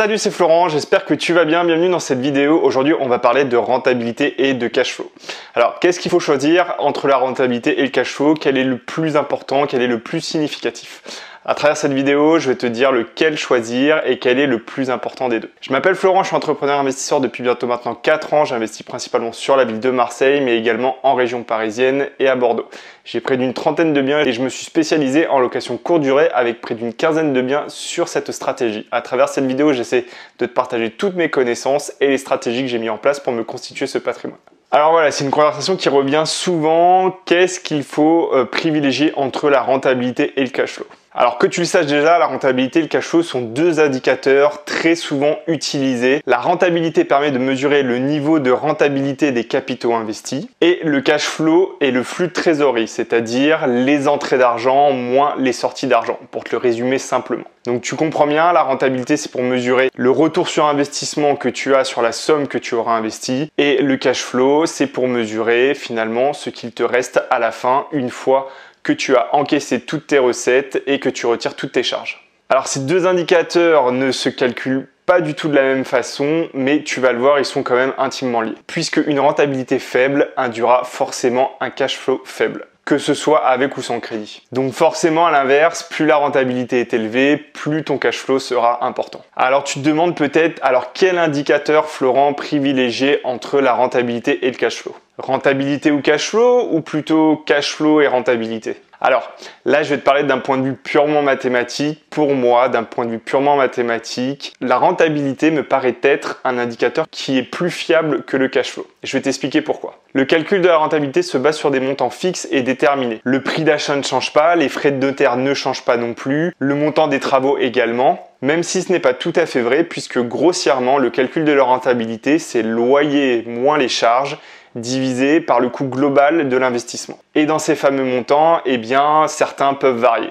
Salut, c'est Florent, j'espère que tu vas bien, bienvenue dans cette vidéo. Aujourd'hui, on va parler de rentabilité et de cash flow. Alors, qu'est-ce qu'il faut choisir entre la rentabilité et le cash flow? Quel est le plus important? Quel est le plus significatif? À travers cette vidéo, je vais te dire lequel choisir et quel est le plus important des deux. Je m'appelle Florent, je suis entrepreneur investisseur depuis bientôt maintenant 4 ans. J'investis principalement sur la ville de Marseille, mais également en région parisienne et à Bordeaux. J'ai près d'une trentaine de biens et je me suis spécialisé en location courte durée avec près d'une quinzaine de biens sur cette stratégie. À travers cette vidéo, j'essaie de te partager toutes mes connaissances et les stratégies que j'ai mis en place pour me constituer ce patrimoine. Alors voilà, c'est une conversation qui revient souvent. Qu'est-ce qu'il faut privilégier entre la rentabilité et le cash flow? Alors que tu le saches déjà, la rentabilité et le cash flow sont deux indicateurs très souvent utilisés. La rentabilité permet de mesurer le niveau de rentabilité des capitaux investis et le cash flow est le flux de trésorerie, c'est-à-dire les entrées d'argent moins les sorties d'argent, pour te le résumer simplement. Donc tu comprends bien, la rentabilité c'est pour mesurer le retour sur investissement que tu as sur la somme que tu auras investie et le cash flow c'est pour mesurer finalement ce qu'il te reste à la fin une fois que tu as encaissé toutes tes recettes et que tu retires toutes tes charges. Alors ces deux indicateurs ne se calculent pas du tout de la même façon, mais tu vas le voir, ils sont quand même intimement liés. Puisque une rentabilité faible induira forcément un cash flow faible, que ce soit avec ou sans crédit. Donc forcément à l'inverse, plus la rentabilité est élevée, plus ton cash flow sera important. Alors tu te demandes peut-être, alors quel indicateur Florent privilégier entre la rentabilité et le cash flow? Rentabilité ou cash flow, ou plutôt cash flow et rentabilité? Alors là, je vais te parler d'un point de vue purement mathématique. Pour moi, d'un point de vue purement mathématique, la rentabilité me paraît être un indicateur qui est plus fiable que le cash flow. Je vais t'expliquer pourquoi. Le calcul de la rentabilité se base sur des montants fixes et déterminés. Le prix d'achat ne change pas, les frais de notaire ne changent pas non plus, le montant des travaux également. Même si ce n'est pas tout à fait vrai, puisque grossièrement, le calcul de la rentabilité, c'est loyer moins les charges, divisé par le coût global de l'investissement. Et dans ces fameux montants, eh bien, certains peuvent varier.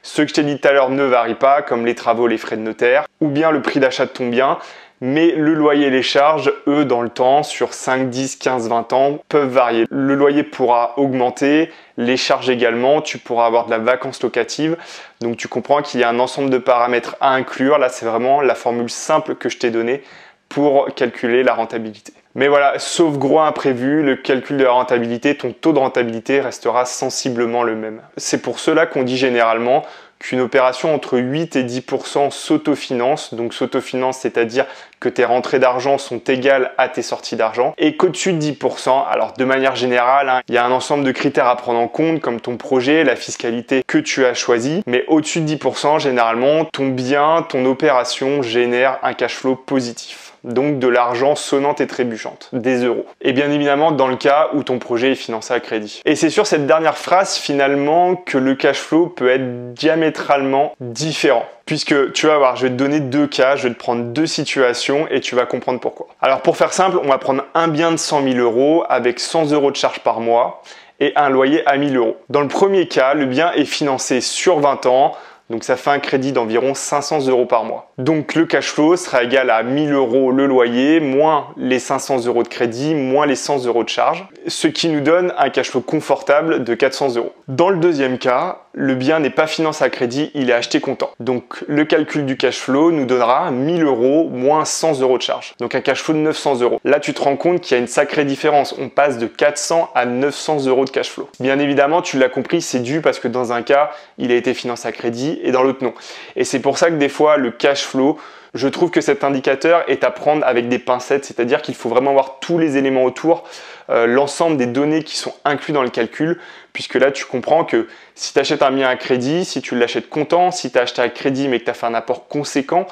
Ceux que je t'ai dit tout à l'heure ne varient pas, comme les travaux, les frais de notaire, ou bien le prix d'achat de ton bien, mais le loyer et les charges, eux, dans le temps, sur 5, 10, 15, 20 ans, peuvent varier. Le loyer pourra augmenter, les charges également, tu pourras avoir de la vacance locative, donc tu comprends qu'il y a un ensemble de paramètres à inclure. Là, c'est vraiment la formule simple que je t'ai donnée pour calculer la rentabilité. Mais voilà, sauf gros imprévu, le calcul de la rentabilité, ton taux de rentabilité restera sensiblement le même. C'est pour cela qu'on dit généralement qu'une opération entre 8 et 10% s'autofinance. Donc s'autofinance, c'est-à-dire que tes rentrées d'argent sont égales à tes sorties d'argent. Et qu'au-dessus de 10%, alors de manière générale, il y a un ensemble de critères à prendre en compte, comme ton projet, la fiscalité que tu as choisi. Mais au-dessus de 10%, généralement, ton bien, ton opération génère un cash flow positif. Donc de l'argent sonnant et trébuchante, des euros. Et bien évidemment dans le cas où ton projet est financé à crédit. Et c'est sur cette dernière phrase finalement que le cash flow peut être diamétralement différent. Puisque tu vas voir, je vais te donner deux cas, je vais te prendre deux situations et tu vas comprendre pourquoi. Alors pour faire simple, on va prendre un bien de 100 000 euros avec 100 euros de charges par mois et un loyer à 1000 euros. Dans le premier cas, le bien est financé sur 20 ans. Donc ça fait un crédit d'environ 500 euros par mois. Donc le cash flow sera égal à 1000 euros le loyer, moins les 500 euros de crédit, moins les 100 euros de charge, ce qui nous donne un cash flow confortable de 400 euros. Dans le deuxième cas, le bien n'est pas financé à crédit, il est acheté comptant. Donc le calcul du cash flow nous donnera 1000 euros moins 100 euros de charge. Donc un cash flow de 900 euros. Là tu te rends compte qu'il y a une sacrée différence. On passe de 400 à 900 euros de cash flow. Bien évidemment, tu l'as compris, c'est dû parce que dans un cas, il a été financé à crédit et dans l'autre non. Et c'est pour ça que des fois le cash flow, je trouve que cet indicateur est à prendre avec des pincettes, c'est-à-dire qu'il faut vraiment voir tous les éléments autour, l'ensemble des données qui sont inclus dans le calcul, puisque là tu comprends que si tu achètes un bien à crédit, si tu l'achètes comptant, si tu as acheté à crédit mais que tu as fait un apport conséquent,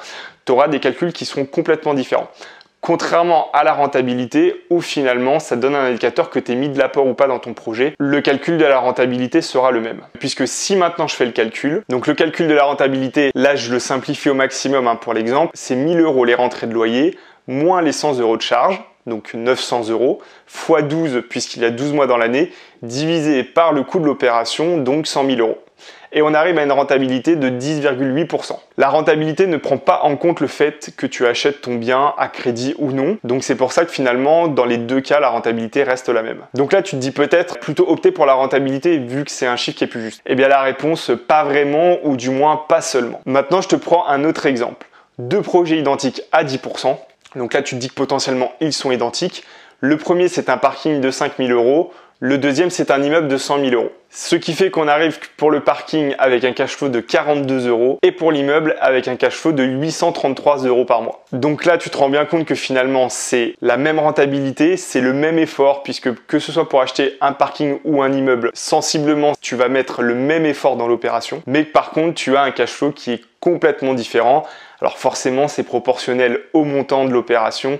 tu auras des calculs qui seront complètement différents. Contrairement à la rentabilité où finalement ça donne un indicateur que tu aies mis de l'apport ou pas dans ton projet, le calcul de la rentabilité sera le même. Puisque si maintenant je fais le calcul, donc le calcul de la rentabilité, là je le simplifie au maximum pour l'exemple, c'est 1000 euros les rentrées de loyer, moins les 100 euros de charge, donc 900 euros, fois 12 puisqu'il y a 12 mois dans l'année, divisé par le coût de l'opération, donc 100 000 euros. Et on arrive à une rentabilité de 10,8%. La rentabilité ne prend pas en compte le fait que tu achètes ton bien à crédit ou non. Donc c'est pour ça que finalement, dans les deux cas, la rentabilité reste la même. Donc là, tu te dis peut-être plutôt opter pour la rentabilité vu que c'est un chiffre qui est plus juste. Eh bien la réponse, pas vraiment ou du moins pas seulement. Maintenant, je te prends un autre exemple. deux projets identiques à 10%. Donc là, tu te dis que potentiellement, ils sont identiques. Le premier, c'est un parking de 5 000 €. Le deuxième, c'est un immeuble de 100 000 €. Ce qui fait qu'on arrive pour le parking avec un cash flow de 42 € et pour l'immeuble avec un cash flow de 833 € par mois. Donc là, tu te rends bien compte que finalement, c'est la même rentabilité, c'est le même effort puisque que ce soit pour acheter un parking ou un immeuble, sensiblement, tu vas mettre le même effort dans l'opération. Mais par contre, tu as un cash flow qui est complètement différent. Alors forcément, c'est proportionnel au montant de l'opération.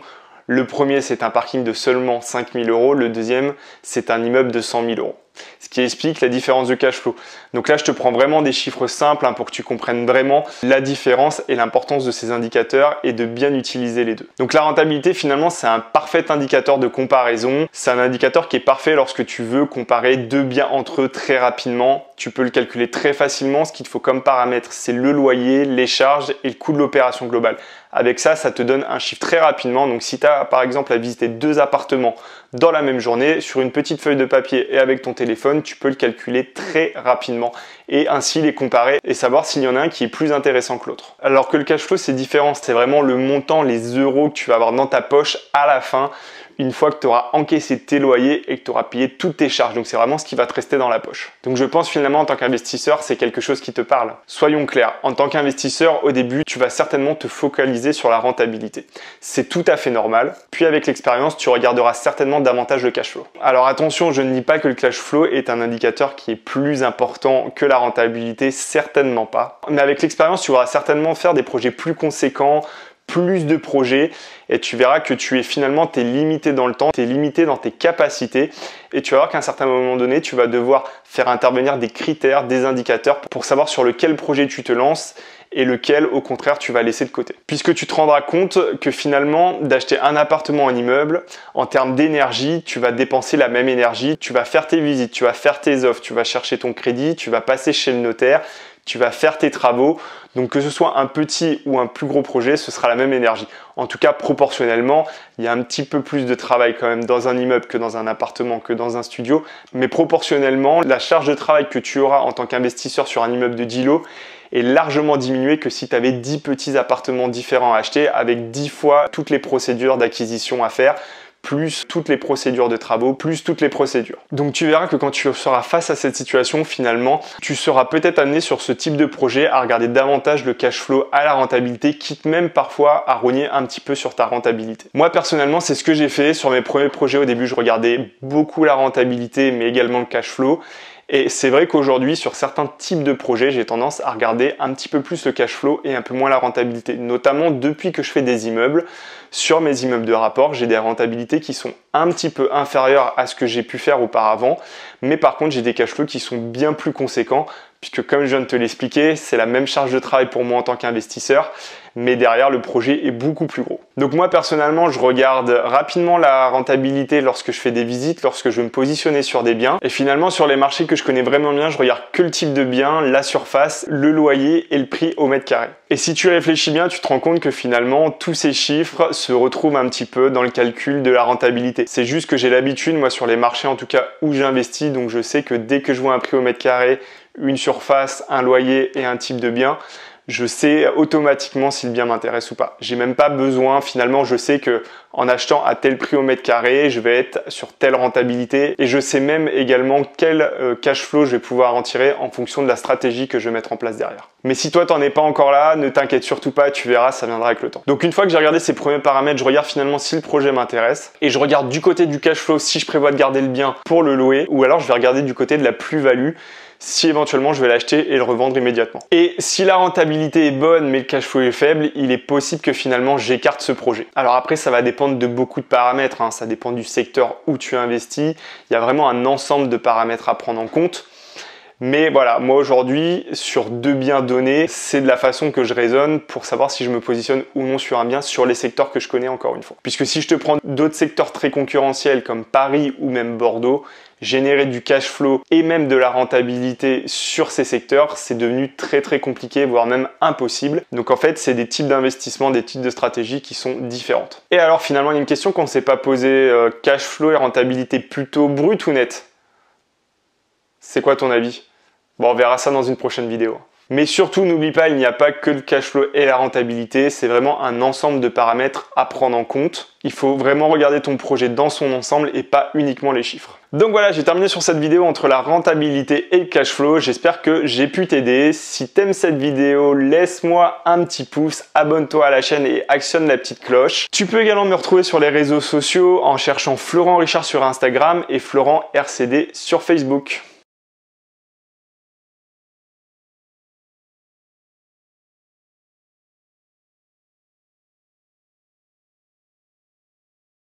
Le premier, c'est un parking de seulement 5 000 €. Le deuxième, c'est un immeuble de 100 000 €. Ce qui explique la différence de cash flow. Donc là, je te prends vraiment des chiffres simples pour que tu comprennes vraiment la différence et l'importance de ces indicateurs et de bien utiliser les deux. Donc la rentabilité, finalement, c'est un parfait indicateur de comparaison. C'est un indicateur qui est parfait lorsque tu veux comparer deux biens entre eux très rapidement. Tu peux le calculer très facilement. Ce qu'il te faut comme paramètre, c'est le loyer, les charges et le coût de l'opération globale. Avec ça, ça te donne un chiffre très rapidement. Donc si tu as par exemple à visiter deux appartements dans la même journée, sur une petite feuille de papier et avec ton téléphone, tu peux le calculer très rapidement et ainsi les comparer et savoir s'il y en a un qui est plus intéressant que l'autre. Alors que le cash flow, c'est différent. C'est vraiment le montant, les euros que tu vas avoir dans ta poche à la fin, une fois que tu auras encaissé tes loyers et que tu auras payé toutes tes charges. Donc c'est vraiment ce qui va te rester dans la poche. Donc je pense finalement en tant qu'investisseur, c'est quelque chose qui te parle. Soyons clairs, en tant qu'investisseur, au début, tu vas certainement te focaliser sur la rentabilité. C'est tout à fait normal. Puis avec l'expérience, tu regarderas certainement davantage le cash flow. Alors attention, je ne dis pas que le cash flow est un indicateur qui est plus important que la rentabilité, certainement pas. Mais avec l'expérience, tu vas certainement faire des projets plus conséquents, plus de projets et tu verras que tu es limité dans le temps, tu es limité dans tes capacités et tu vas voir qu'à un certain moment donné, tu vas devoir faire intervenir des critères, des indicateurs pour savoir sur lequel projet tu te lances et lequel au contraire tu vas laisser de côté. Puisque tu te rendras compte que finalement d'acheter un appartement ou un immeuble, en termes d'énergie, tu vas dépenser la même énergie, tu vas faire tes visites, tu vas faire tes offres, tu vas chercher ton crédit, tu vas passer chez le notaire, tu vas faire tes travaux. Donc que ce soit un petit ou un plus gros projet, ce sera la même énergie. En tout cas, proportionnellement, il y a un petit peu plus de travail quand même dans un immeuble que dans un appartement, que dans un studio. Mais proportionnellement, la charge de travail que tu auras en tant qu'investisseur sur un immeuble de 10 lots est largement diminuée que si tu avais 10 petits appartements différents à acheter avec 10 fois toutes les procédures d'acquisition à faire, plus toutes les procédures de travaux, plus toutes les procédures. Donc tu verras que quand tu seras face à cette situation, finalement, tu seras peut-être amené sur ce type de projet à regarder davantage le cash flow à la rentabilité, quitte même parfois à rogner un petit peu sur ta rentabilité. Moi personnellement, c'est ce que j'ai fait sur mes premiers projets. Au début, je regardais beaucoup la rentabilité, mais également le cash flow. Et c'est vrai qu'aujourd'hui, sur certains types de projets, j'ai tendance à regarder un petit peu plus le cash flow et un peu moins la rentabilité. Notamment depuis que je fais des immeubles. Sur mes immeubles de rapport, j'ai des rentabilités qui sont un petit peu inférieures à ce que j'ai pu faire auparavant. Mais par contre, j'ai des cash flows qui sont bien plus conséquents puisque comme je viens de te l'expliquer, c'est la même charge de travail pour moi en tant qu'investisseur, mais derrière le projet est beaucoup plus gros. Donc moi personnellement, je regarde rapidement la rentabilité lorsque je fais des visites, lorsque je veux me positionner sur des biens. Et finalement, sur les marchés que je connais vraiment bien, je regarde que le type de bien, la surface, le loyer et le prix au mètre carré. Et si tu réfléchis bien, tu te rends compte que finalement, tous ces chiffres se retrouvent un petit peu dans le calcul de la rentabilité. C'est juste que j'ai l'habitude, moi sur les marchés en tout cas où j'investis, donc je sais que dès que je vois un prix au mètre carré, une surface, un loyer et un type de bien, je sais automatiquement si le bien m'intéresse ou pas. J'ai même pas besoin, finalement, je sais que en achetant à tel prix au mètre carré, je vais être sur telle rentabilité et je sais même également quel cash flow je vais pouvoir en tirer en fonction de la stratégie que je vais mettre en place derrière. Mais si toi t'en es pas encore là, ne t'inquiète surtout pas, tu verras, ça viendra avec le temps. Donc une fois que j'ai regardé ces premiers paramètres, je regarde finalement si le projet m'intéresse et je regarde du côté du cash flow si je prévois de garder le bien pour le louer ou alors je vais regarder du côté de la plus-value si éventuellement je vais l'acheter et le revendre immédiatement. Et si la rentabilité est bonne mais le cash flow est faible, il est possible que finalement j'écarte ce projet. Alors après, ça va dépendre de beaucoup de paramètres, ça dépend du secteur où tu investis. Il y a vraiment un ensemble de paramètres à prendre en compte. Mais voilà, moi aujourd'hui, sur deux biens donnés, c'est de la façon que je raisonne pour savoir si je me positionne ou non sur un bien sur les secteurs que je connais encore une fois. Puisque si je te prends d'autres secteurs très concurrentiels comme Paris ou même Bordeaux, générer du cash flow et même de la rentabilité sur ces secteurs, c'est devenu très très compliqué, voire même impossible. Donc en fait, c'est des types d'investissements, des types de stratégies qui sont différentes. Et alors finalement, il y a une question qu'on ne s'est pas posée, cash flow et rentabilité plutôt brute ou nette? C'est quoi ton avis? Bon, on verra ça dans une prochaine vidéo. Mais surtout, n'oublie pas, il n'y a pas que le cash flow et la rentabilité, c'est vraiment un ensemble de paramètres à prendre en compte. Il faut vraiment regarder ton projet dans son ensemble et pas uniquement les chiffres. Donc voilà, j'ai terminé sur cette vidéo entre la rentabilité et le cash flow. J'espère que j'ai pu t'aider. Si t'aimes cette vidéo, laisse-moi un petit pouce, abonne-toi à la chaîne et actionne la petite cloche. Tu peux également me retrouver sur les réseaux sociaux en cherchant Florent Richard sur Instagram et Florent RCD sur Facebook.